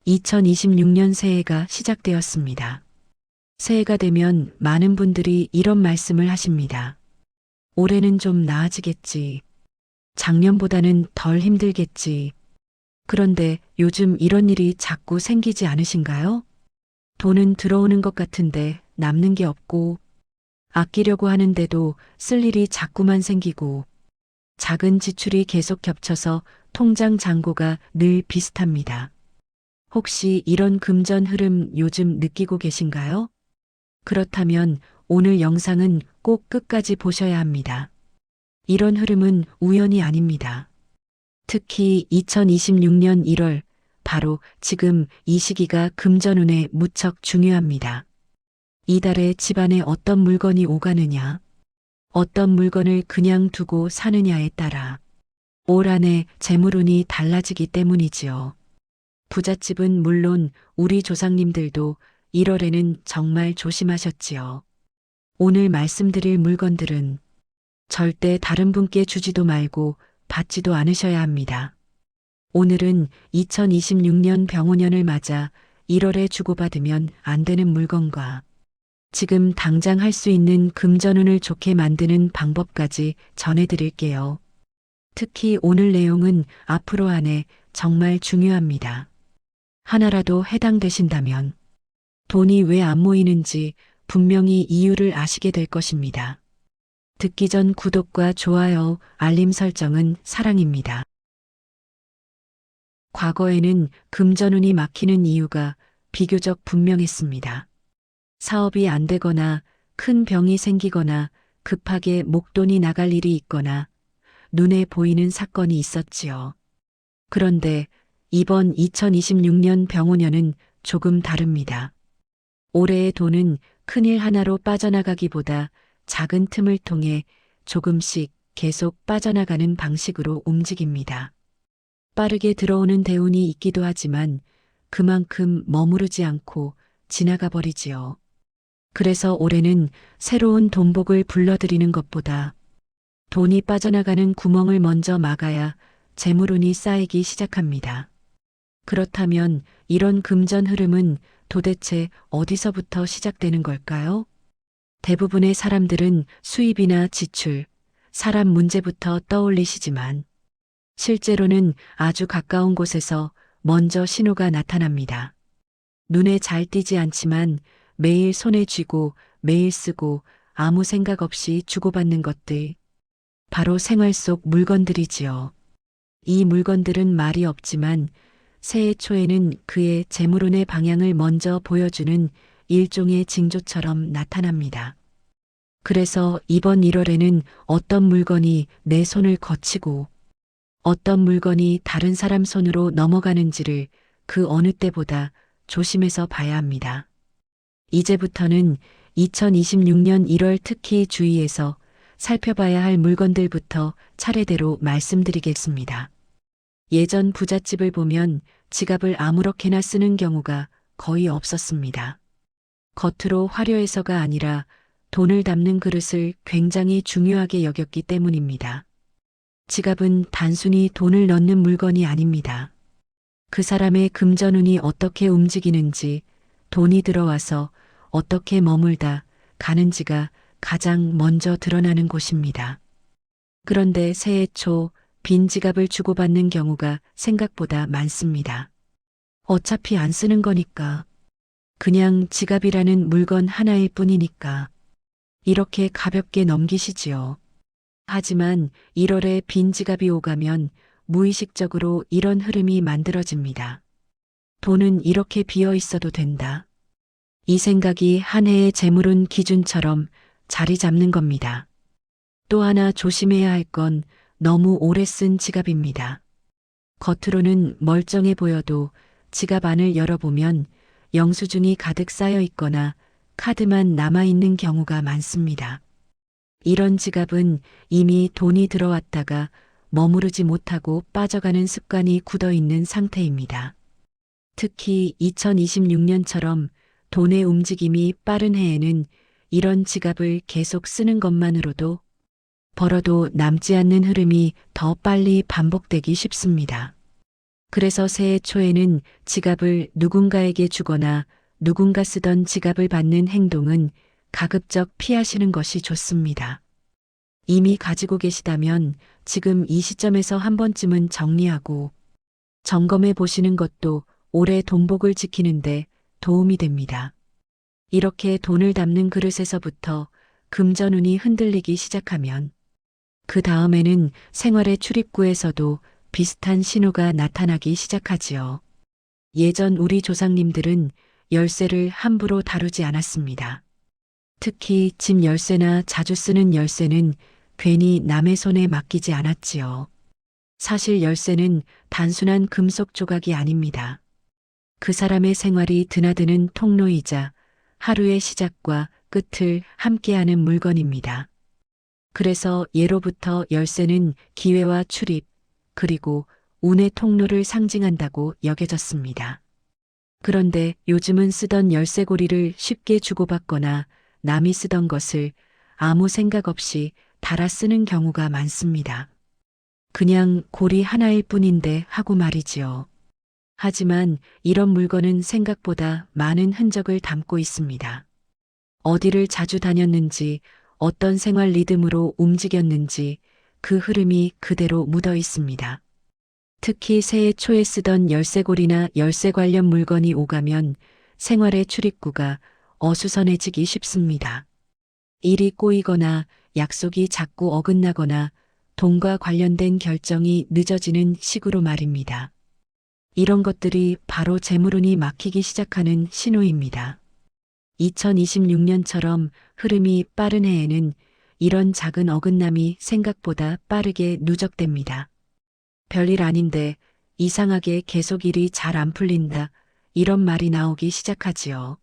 2026년 새해가 시작되었습니다. 새해가 되면 많은 분들이 이런 말씀을 하십니다. 올해는 좀 나아지겠지. 작년보다는 덜 힘들겠지. 그런데 요즘 이런 일이 자꾸 생기지 않으신가요? 돈은 들어오는 것 같은데 남는 게 없고, 아끼려고 하는데도 쓸 일이 자꾸만 생기고, 작은 지출이 계속 겹쳐서 통장 잔고가 늘 비슷합니다. 혹시 이런 금전 흐름 요즘 느끼고 계신가요? 그렇다면 오늘 영상은 꼭 끝까지 보셔야 합니다. 이런 흐름은 우연이 아닙니다. 특히 2026년 1월, 바로 지금 이 시기가 금전운에 무척 중요합니다. 이달에 집안에 어떤 물건이 오가느냐, 어떤 물건을 그냥 두고 사느냐에 따라 올 한해 재물운이 달라지기 때문이지요. 부잣집은 물론 우리 조상님들도 1월에는 정말 조심하셨지요. 오늘 말씀드릴 물건들은 절대 다른 분께 주지도 말고 받지도 않으셔야 합니다. 오늘은 2026년 병오년을 맞아 1월에 주고받으면 안 되는 물건과 지금 당장 할 수 있는 금전운을 좋게 만드는 방법까지 전해드릴게요. 특히 오늘 내용은 앞으로 한 해 정말 중요합니다. 하나라도 해당되신다면 돈이 왜 안 모이는지 분명히 이유를 아시게 될 것입니다. 듣기 전 구독과 좋아요, 알림 설정은 사랑입니다. 과거에는 금전운이 막히는 이유가 비교적 분명했습니다. 사업이 안 되거나 큰 병이 생기거나 급하게 목돈이 나갈 일이 있거나 눈에 보이는 사건이 있었지요. 그런데 이번 2026년 병오년은 조금 다릅니다. 올해의 돈은 큰일 하나로 빠져나가기보다 작은 틈을 통해 조금씩 계속 빠져나가는 방식으로 움직입니다. 빠르게 들어오는 대운이 있기도 하지만 그만큼 머무르지 않고 지나가 버리지요. 그래서 올해는 새로운 돈복을 불러들이는 것보다 돈이 빠져나가는 구멍을 먼저 막아야 재물운이 쌓이기 시작합니다. 그렇다면 이런 금전 흐름은 도대체 어디서부터 시작되는 걸까요? 대부분의 사람들은 수입이나 지출, 사람 문제부터 떠올리시지만 실제로는 아주 가까운 곳에서 먼저 신호가 나타납니다. 눈에 잘 띄지 않지만 매일 손에 쥐고 매일 쓰고 아무 생각 없이 주고받는 것들, 바로 생활 속 물건들이지요. 이 물건들은 말이 없지만 새해 초에는 그의 재물운의 방향을 먼저 보여주는 일종의 징조처럼 나타납니다. 그래서 이번 1월에는 어떤 물건이 내 손을 거치고 어떤 물건이 다른 사람 손으로 넘어가는지를 그 어느 때보다 조심해서 봐야 합니다. 이제부터는 2026년 1월 특히 주의해서 살펴봐야 할 물건들부터 차례대로 말씀드리겠습니다. 예전 부잣집을 보면 지갑을 아무렇게나 쓰는 경우가 거의 없었습니다. 겉으로 화려해서가 아니라 돈을 담는 그릇을 굉장히 중요하게 여겼기 때문입니다. 지갑은 단순히 돈을 넣는 물건이 아닙니다. 그 사람의 금전운이 어떻게 움직이는지, 돈이 들어와서 어떻게 머물다 가는지가 가장 먼저 드러나는 곳입니다. 그런데 새해 초 빈 지갑을 주고받는 경우가 생각보다 많습니다. 어차피 안 쓰는 거니까. 그냥 지갑이라는 물건 하나일 뿐이니까. 이렇게 가볍게 넘기시지요. 하지만 1월에 빈 지갑이 오가면 무의식적으로 이런 흐름이 만들어집니다. 돈은 이렇게 비어 있어도 된다. 이 생각이 한 해의 재물운 기준처럼 자리 잡는 겁니다. 또 하나 조심해야 할 건 너무 오래 쓴 지갑입니다. 겉으로는 멀쩡해 보여도 지갑 안을 열어보면 영수증이 가득 쌓여 있거나 카드만 남아있는 경우가 많습니다. 이런 지갑은 이미 돈이 들어왔다가 머무르지 못하고 빠져가는 습관이 굳어 있는 상태입니다. 특히 2026년처럼 돈의 움직임이 빠른 해에는 이런 지갑을 계속 쓰는 것만으로도 벌어도 남지 않는 흐름이 더 빨리 반복되기 쉽습니다. 그래서 새해 초에는 지갑을 누군가에게 주거나 누군가 쓰던 지갑을 받는 행동은 가급적 피하시는 것이 좋습니다. 이미 가지고 계시다면 지금 이 시점에서 한 번쯤은 정리하고 점검해 보시는 것도 올해 돈복을 지키는데 도움이 됩니다. 이렇게 돈을 담는 그릇에서부터 금전운이 흔들리기 시작하면 그 다음에는 생활의 출입구에서도 비슷한 신호가 나타나기 시작하지요. 예전 우리 조상님들은 열쇠를 함부로 다루지 않았습니다. 특히 집 열쇠나 자주 쓰는 열쇠는 괜히 남의 손에 맡기지 않았지요. 사실 열쇠는 단순한 금속 조각이 아닙니다. 그 사람의 생활이 드나드는 통로이자 하루의 시작과 끝을 함께하는 물건입니다. 그래서 예로부터 열쇠는 기회와 출입, 그리고 운의 통로를 상징한다고 여겨졌습니다. 그런데 요즘은 쓰던 열쇠고리를 쉽게 주고받거나 남이 쓰던 것을 아무 생각 없이 달아 쓰는 경우가 많습니다. 그냥 고리 하나일 뿐인데 하고 말이지요. 하지만 이런 물건은 생각보다 많은 흔적을 담고 있습니다. 어디를 자주 다녔는지, 어떤 생활 리듬으로 움직였는지 그 흐름이 그대로 묻어 있습니다. 특히 새해 초에 쓰던 열쇠고리나 열쇠 관련 물건이 오가면 생활의 출입구가 어수선해지기 쉽습니다. 일이 꼬이거나 약속이 자꾸 어긋나거나 돈과 관련된 결정이 늦어지는 식으로 말입니다. 이런 것들이 바로 재물운이 막히기 시작하는 신호입니다. 2026년처럼 흐름이 빠른 해에는 이런 작은 어긋남이 생각보다 빠르게 누적됩니다. 별일 아닌데 이상하게 계속 일이 잘 안 풀린다. 이런 말이 나오기 시작하지요.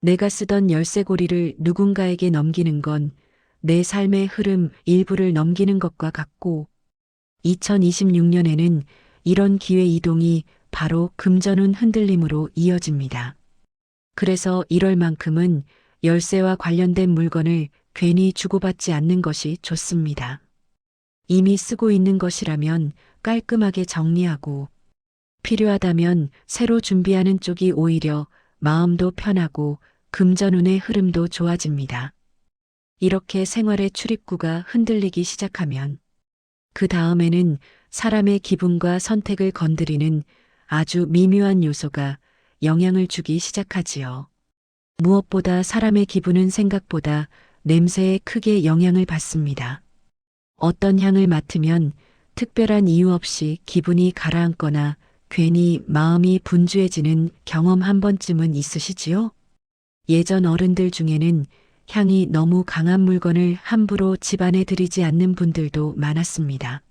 내가 쓰던 열쇠고리를 누군가에게 넘기는 건 내 삶의 흐름 일부를 넘기는 것과 같고 2026년에는 이런 기회 이동이 바로 금전운 흔들림으로 이어집니다. 그래서 1월만큼은 열쇠와 관련된 물건을 괜히 주고받지 않는 것이 좋습니다. 이미 쓰고 있는 것이라면 깔끔하게 정리하고 필요하다면 새로 준비하는 쪽이 오히려 마음도 편하고 금전운의 흐름도 좋아집니다. 이렇게 생활의 출입구가 흔들리기 시작하면 그 다음에는 사람의 기분과 선택을 건드리는 아주 미묘한 요소가 영향을 주기 시작하지요. 무엇보다 사람의 기분은 생각보다 냄새에 크게 영향을 받습니다. 어떤 향을 맡으면 특별한 이유 없이 기분이 가라앉거나 괜히 마음이 분주해지는 경험 한 번쯤은 있으시지요? 예전 어른들 중에는 향이 너무 강한 물건을 함부로 집안에 들이지 않는 분들도 많았습니다.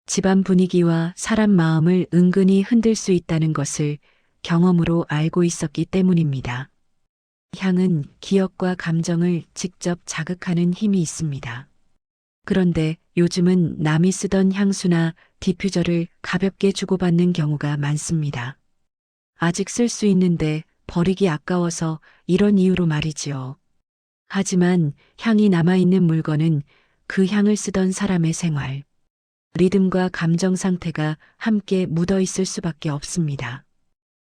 집안 분위기와 사람 마음을 은근히 흔들 수 있다는 것을 경험으로 알고 있었기 때문입니다. 향은 기억과 감정을 직접 자극하는 힘이 있습니다. 그런데 요즘은 남이 쓰던 향수나 디퓨저를 가볍게 주고받는 경우가 많습니다. 아직 쓸 수 있는데 버리기 아까워서 이런 이유로 말이지요. 하지만 향이 남아있는 물건은 그 향을 쓰던 사람의 생활, 리듬과 감정 상태가 함께 묻어 있을 수밖에 없습니다.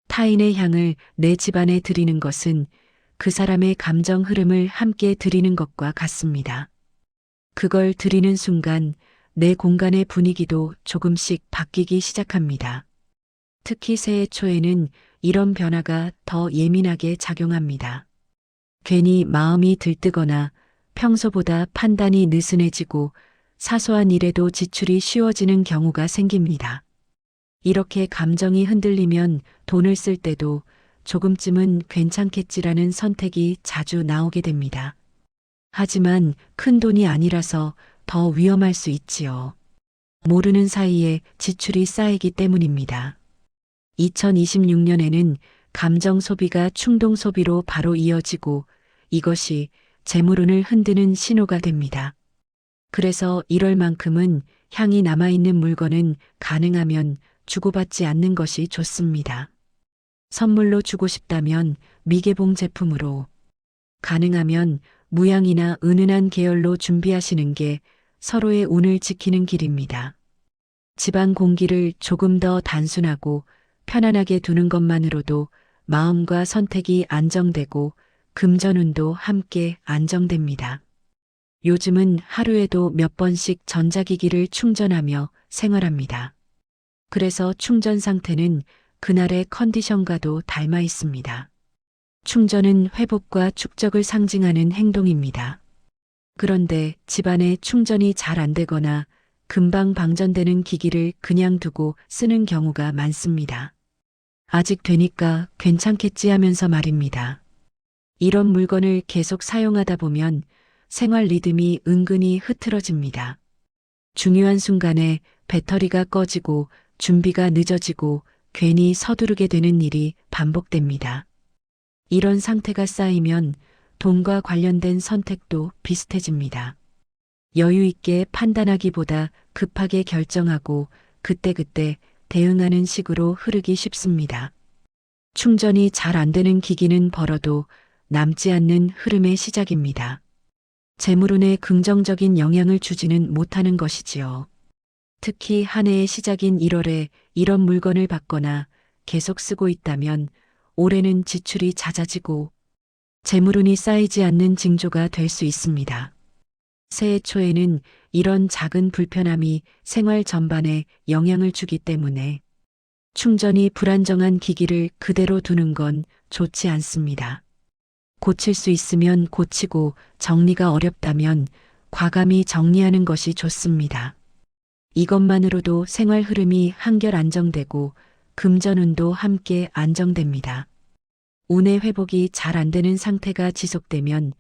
타인의 향을 내 집안에 들이는 것은 그 사람의 감정 흐름을 함께 들이는 것과 같습니다. 그걸 들이는 순간 내 공간의 분위기도 조금씩 바뀌기 시작합니다. 특히 새해 초에는 이런 변화가 더 예민하게 작용합니다. 괜히 마음이 들뜨거나 평소보다 판단이 느슨해지고 사소한 일에도 지출이 쉬워지는 경우가 생깁니다. 이렇게 감정이 흔들리면 돈을 쓸 때도 조금쯤은 괜찮겠지라는 선택이 자주 나오게 됩니다. 하지만 큰 돈이 아니라서 더 위험할 수 있지요. 모르는 사이에 지출이 쌓이기 때문입니다. 2026년에는 감정 소비가 충동 소비로 바로 이어지고 이것이 재물운을 흔드는 신호가 됩니다. 그래서 1월만큼은 향이 남아있는 물건은 가능하면 주고받지 않는 것이 좋습니다. 선물로 주고 싶다면 미개봉 제품으로, 가능하면 무향이나 은은한 계열로 준비하시는 게 서로의 운을 지키는 길입니다. 집안 공기를 조금 더 단순하고 편안하게 두는 것만으로도 마음과 선택이 안정되고 금전운도 함께 안정됩니다. 요즘은 하루에도 몇 번씩 전자기기를 충전하며 생활합니다. 그래서 충전 상태는 그날의 컨디션과도 닮아 있습니다. 충전은 회복과 축적을 상징하는 행동입니다. 그런데 집안에 충전이 잘 안 되거나 금방 방전되는 기기를 그냥 두고 쓰는 경우가 많습니다. 아직 되니까 괜찮겠지 하면서 말입니다. 이런 물건을 계속 사용하다 보면 생활 리듬이 은근히 흐트러집니다. 중요한 순간에 배터리가 꺼지고 준비가 늦어지고 괜히 서두르게 되는 일이 반복됩니다. 이런 상태가 쌓이면 돈과 관련된 선택도 비슷해집니다. 여유 있게 판단하기보다 급하게 결정하고 그때그때 대응하는 식으로 흐르기 쉽습니다. 충전이 잘 안 되는 기기는 벌어도 남지 않는 흐름의 시작입니다. 재물운에 긍정적인 영향을 주지는 못하는 것이지요. 특히 한 해의 시작인 1월에 이런 물건을 받거나 계속 쓰고 있다면 올해는 지출이 잦아지고 재물운이 쌓이지 않는 징조가 될 수 있습니다. 새해 초에는 이런 작은 불편함이 생활 전반에 영향을 주기 때문에 충전이 불안정한 기기를 그대로 두는 건 좋지 않습니다. 고칠 수 있으면 고치고 정리가 어렵다면 과감히 정리하는 것이 좋습니다. 이것만으로도 생활 흐름이 한결 안정되고 금전운도 함께 안정됩니다. 운의 회복이 잘 안 되는 상태가 지속되면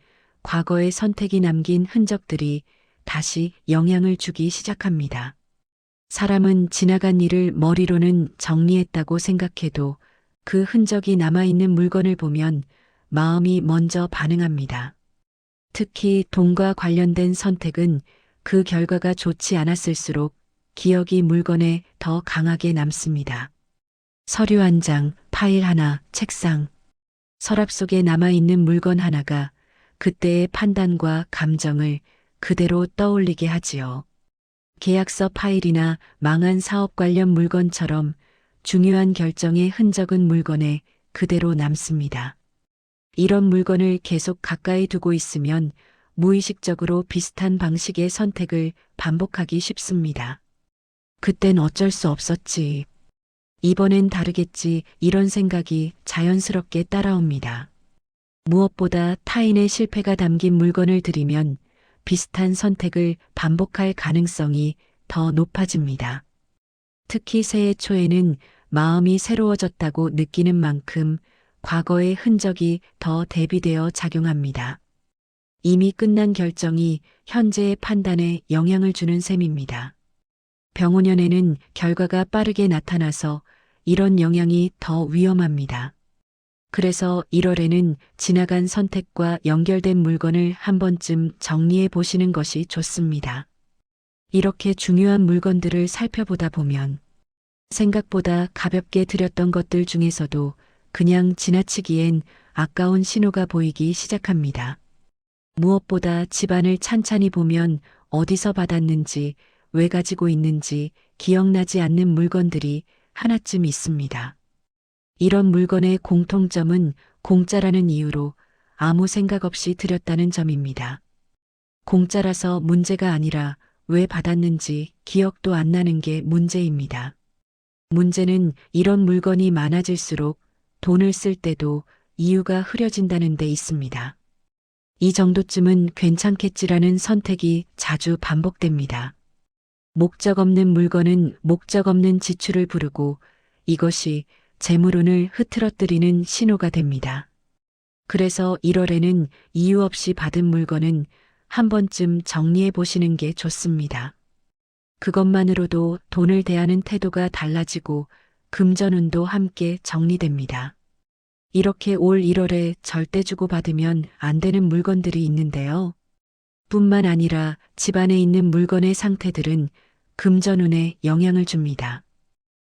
과거의 선택이 남긴 흔적들이 다시 영향을 주기 시작합니다. 사람은 지나간 일을 머리로는 정리했다고 생각해도 그 흔적이 남아있는 물건을 보면 마음이 먼저 반응합니다. 특히 돈과 관련된 선택은 그 결과가 좋지 않았을수록 기억이 물건에 더 강하게 남습니다. 서류 한 장, 파일 하나, 책상, 서랍 속에 남아있는 물건 하나가 그때의 판단과 감정을 그대로 떠올리게 하지요. 계약서 파일이나 망한 사업 관련 물건처럼 중요한 결정의 흔적은 물건에 그대로 남습니다. 이런 물건을 계속 가까이 두고 있으면 무의식적으로 비슷한 방식의 선택을 반복하기 쉽습니다. 그땐 어쩔 수 없었지. 이번엔 다르겠지 이런 생각이 자연스럽게 따라옵니다. 무엇보다 타인의 실패가 담긴 물건을 들이면 비슷한 선택을 반복할 가능성이 더 높아집니다. 특히 새해 초에는 마음이 새로워졌다고 느끼는 만큼 과거의 흔적이 더 대비되어 작용합니다. 이미 끝난 결정이 현재의 판단에 영향을 주는 셈입니다. 병오년에는 결과가 빠르게 나타나서 이런 영향이 더 위험합니다. 그래서 1월에는 지나간 선택과 연결된 물건을 한 번쯤 정리해 보시는 것이 좋습니다. 이렇게 중요한 물건들을 살펴보다 보면 생각보다 가볍게 들였던 것들 중에서도 그냥 지나치기엔 아까운 신호가 보이기 시작합니다. 무엇보다 집안을 찬찬히 보면 어디서 받았는지, 왜 가지고 있는지 기억나지 않는 물건들이 하나쯤 있습니다. 이런 물건의 공통점은 공짜라는 이유로 아무 생각 없이 들였다는 점입니다. 공짜라서 문제가 아니라 왜 받았는지 기억도 안 나는 게 문제입니다. 문제는 이런 물건이 많아질수록 돈을 쓸 때도 이유가 흐려진다는 데 있습니다. 이 정도쯤은 괜찮겠지라는 선택이 자주 반복됩니다. 목적 없는 물건은 목적 없는 지출을 부르고 이것이 재물운을 흐트러뜨리는 신호가 됩니다. 그래서 1월에는 이유 없이 받은 물건은 한 번쯤 정리해 보시는 게 좋습니다. 그것만으로도 돈을 대하는 태도가 달라지고 금전운도 함께 정리됩니다. 이렇게 올 1월에 절대 주고 받으면 안 되는 물건들이 있는데요. 뿐만 아니라 집안에 있는 물건의 상태들은 금전운에 영향을 줍니다.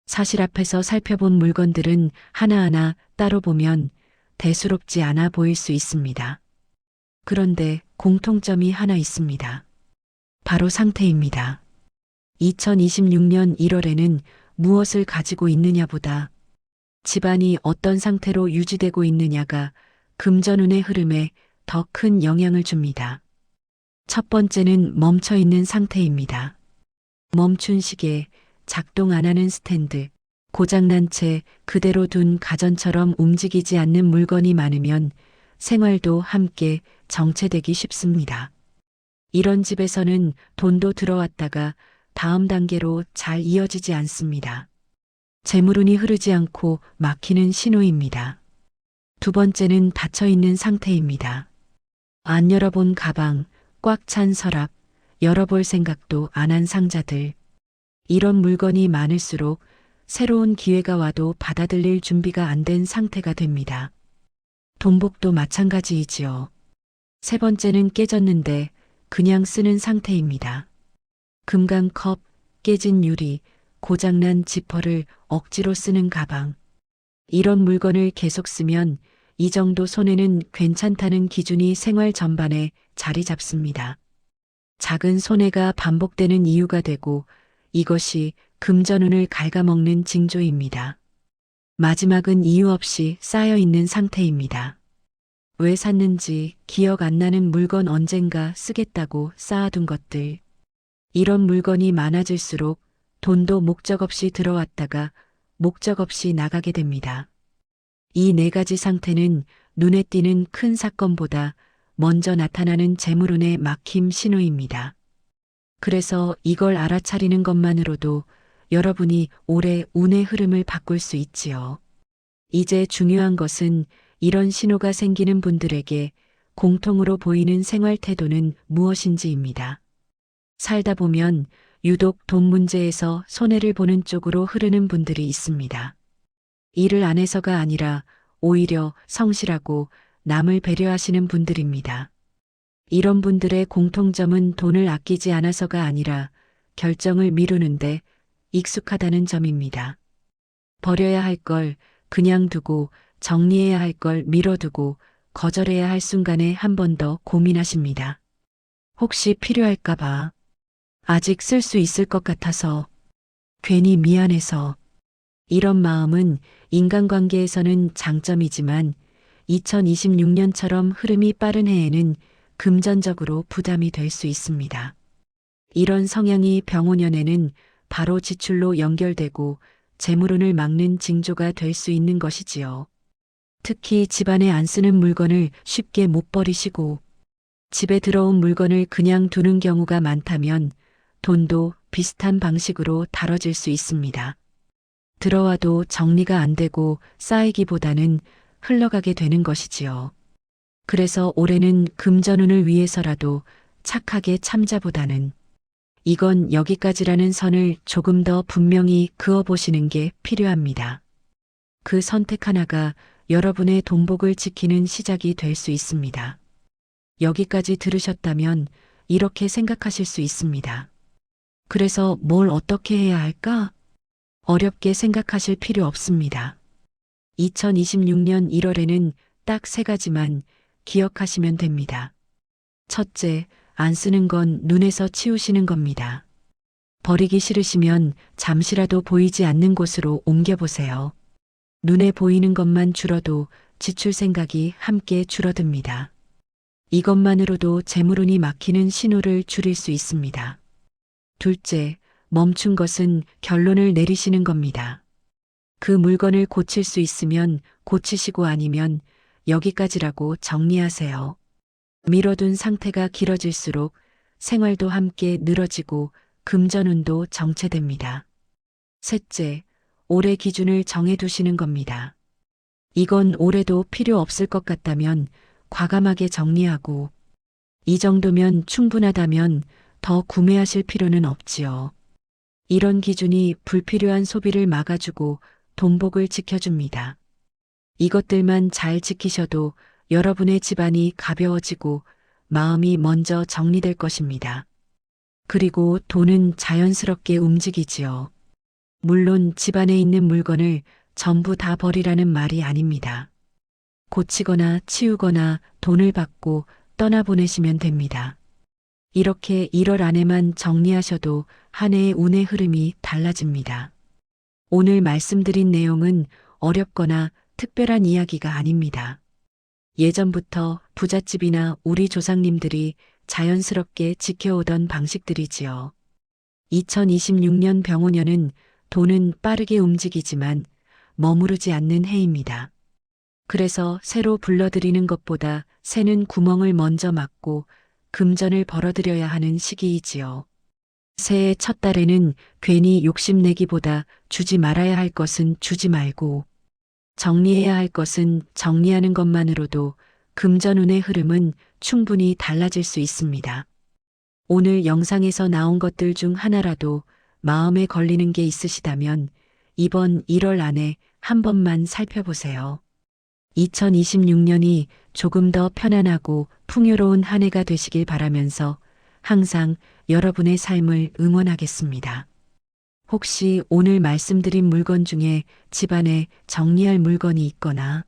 사실 앞에서 살펴본 물건들은 하나하나 따로 보면 대수롭지 않아 보일 수 있습니다. 그런데 공통점이 하나 있습니다. 바로 상태입니다. 2026년 1월에는 무엇을 가지고 있느냐보다 집안이 어떤 상태로 유지되고 있느냐가 금전운의 흐름에 더 큰 영향을 줍니다. 첫 번째는 멈춰 있는 상태입니다. 멈춘 시계, 작동 안 하는 스탠드, 고장난 채 그대로 둔 가전처럼 움직이지 않는 물건이 많으면 생활도 함께 정체되기 쉽습니다. 이런 집에서는 돈도 들어왔다가 다음 단계로 잘 이어지지 않습니다. 재물운이 흐르지 않고 막히는 신호입니다. 두 번째는 닫혀 있는 상태입니다. 안 열어본 가방, 꽉 찬 서랍, 열어볼 생각도 안 한 상자들. 이런 물건이 많을수록 새로운 기회가 와도 받아들일 준비가 안 된 상태가 됩니다. 돈복도 마찬가지이지요. 세 번째는 깨졌는데 그냥 쓰는 상태입니다. 금강컵, 깨진 유리, 고장난 지퍼를 억지로 쓰는 가방. 이런 물건을 계속 쓰면 이 정도 손해는 괜찮다는 기준이 생활 전반에 자리 잡습니다. 작은 손해가 반복되는 이유가 되고 이것이 금전운을 갉아먹는 징조입니다. 마지막은 이유 없이 쌓여 있는 상태입니다. 왜 샀는지 기억 안 나는 물건 언젠가 쓰겠다고 쌓아둔 것들. 이런 물건이 많아질수록 돈도 목적 없이 들어왔다가 목적 없이 나가게 됩니다. 이 네 가지 상태는 눈에 띄는 큰 사건보다 먼저 나타나는 재물운의 막힘 신호입니다. 그래서 이걸 알아차리는 것만으로도 여러분이 올해 운의 흐름을 바꿀 수 있지요. 이제 중요한 것은 이런 신호가 생기는 분들에게 공통으로 보이는 생활 태도는 무엇인지입니다. 살다 보면 유독 돈 문제에서 손해를 보는 쪽으로 흐르는 분들이 있습니다. 일을 안 해서가 아니라 오히려 성실하고 남을 배려하시는 분들입니다. 이런 분들의 공통점은 돈을 아끼지 않아서가 아니라 결정을 미루는데 익숙하다는 점입니다. 버려야 할 걸 그냥 두고 정리해야 할 걸 미뤄두고 거절해야 할 순간에 한 번 더 고민하십니다. 혹시 필요할까봐, 아직 쓸 수 있을 것 같아서, 괜히 미안해서. 이런 마음은 인간관계에서는 장점이지만 2026년처럼 흐름이 빠른 해에는 금전적으로 부담이 될 수 있습니다. 이런 성향이 병오년에는 바로 지출로 연결되고 재물운을 막는 징조가 될 수 있는 것이지요. 특히 집안에 안 쓰는 물건을 쉽게 못 버리시고 집에 들어온 물건을 그냥 두는 경우가 많다면 돈도 비슷한 방식으로 다뤄질 수 있습니다. 들어와도 정리가 안 되고 쌓이기보다는 흘러가게 되는 것이지요. 그래서 올해는 금전운을 위해서라도 착하게 참자보다는 이건 여기까지라는 선을 조금 더 분명히 그어보시는 게 필요합니다. 그 선택 하나가 여러분의 돈복을 지키는 시작이 될 수 있습니다. 여기까지 들으셨다면 이렇게 생각하실 수 있습니다. 그래서 뭘 어떻게 해야 할까? 어렵게 생각하실 필요 없습니다. 2026년 1월에는 딱 세 가지만 기억하시면 됩니다. 첫째, 안 쓰는 건 눈에서 치우시는 겁니다. 버리기 싫으시면 잠시라도 보이지 않는 곳으로 옮겨보세요. 눈에 보이는 것만 줄어도 지출 생각이 함께 줄어듭니다. 이것만으로도 재물운이 막히는 신호를 줄일 수 있습니다. 둘째, 멈춘 것은 결론을 내리시는 겁니다. 그 물건을 고칠 수 있으면 고치시고 아니면 여기까지라고 정리하세요. 미뤄둔 상태가 길어질수록 생활도 함께 늘어지고 금전운도 정체됩니다. 셋째, 올해 기준을 정해두시는 겁니다. 이건 올해도 필요 없을 것 같다면 과감하게 정리하고 이 정도면 충분하다면 더 구매하실 필요는 없지요. 이런 기준이 불필요한 소비를 막아주고 돈복을 지켜줍니다. 이것들만 잘 지키셔도 여러분의 집안이 가벼워지고 마음이 먼저 정리될 것입니다. 그리고 돈은 자연스럽게 움직이지요. 물론 집안에 있는 물건을 전부 다 버리라는 말이 아닙니다. 고치거나 치우거나 돈을 받고 떠나보내시면 됩니다. 이렇게 1월 안에만 정리하셔도 한 해의 운의 흐름이 달라집니다. 오늘 말씀드린 내용은 어렵거나 특별한 이야기가 아닙니다. 예전부터 부잣집이나 우리 조상님들이 자연스럽게 지켜오던 방식들이지요. 2026년 병오년은 돈은 빠르게 움직이지만 머무르지 않는 해입니다. 그래서 새로 불러들이는 것보다 새는 구멍을 먼저 막고 금전을 벌어들여야 하는 시기이지요. 새해 첫 달에는 괜히 욕심내기보다 주지 말아야 할 것은 주지 말고 정리해야 할 것은 정리하는 것만으로도 금전운의 흐름은 충분히 달라질 수 있습니다. 오늘 영상에서 나온 것들 중 하나라도 마음에 걸리는 게 있으시다면 이번 1월 안에 한 번만 살펴보세요. 2026년이 조금 더 편안하고 풍요로운 한 해가 되시길 바라면서 항상 여러분의 삶을 응원하겠습니다. 혹시 오늘 말씀드린 물건 중에 집안에 정리할 물건이 있거나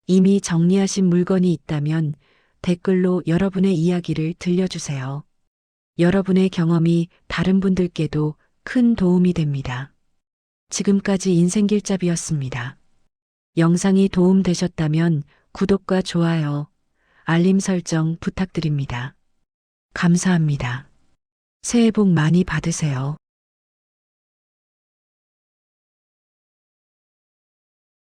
이미 정리하신 물건이 있다면 댓글로 여러분의 이야기를 들려주세요. 여러분의 경험이 다른 분들께도 큰 도움이 됩니다. 지금까지 인생길잡이였습니다. 영상이 도움되셨다면 구독과 좋아요, 알림 설정 부탁드립니다. 감사합니다. 새해 복 많이 받으세요.